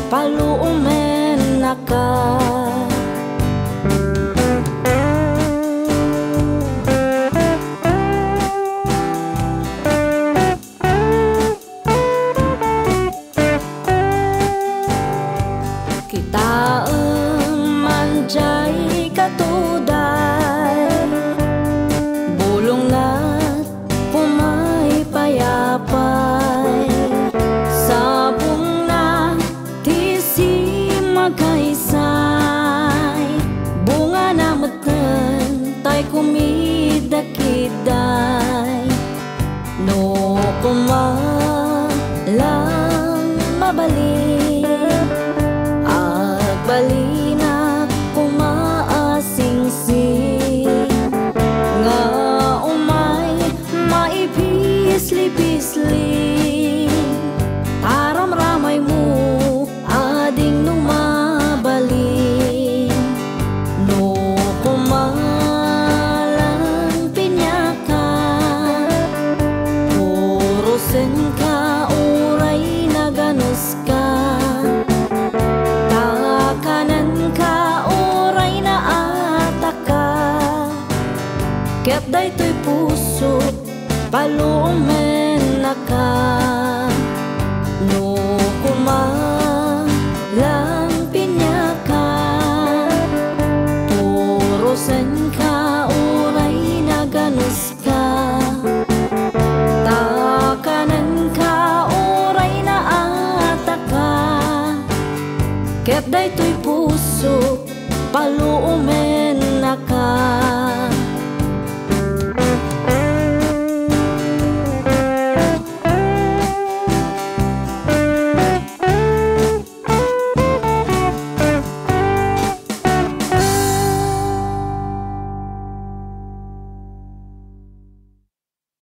paluumen naka. Kitaeng manjay katuday, bulong na't pumay payapay, sabong na tisi magkaisay, bunga na matan tay kumidakiday, no kumalang mabalik balina kumaasing-sing, nga umay maipisli-pisli, taram-ramay mo ading numabalik, no kumalang pinyakan, purusin ka uray na ganos ka, kanan ka oray na ataka, ket daytoy puso palumen naka, no kumalang pinyakan, purusen ka oray na ganos ka, takanan ka oray na ataka, ket daytoy puso paluumen naka.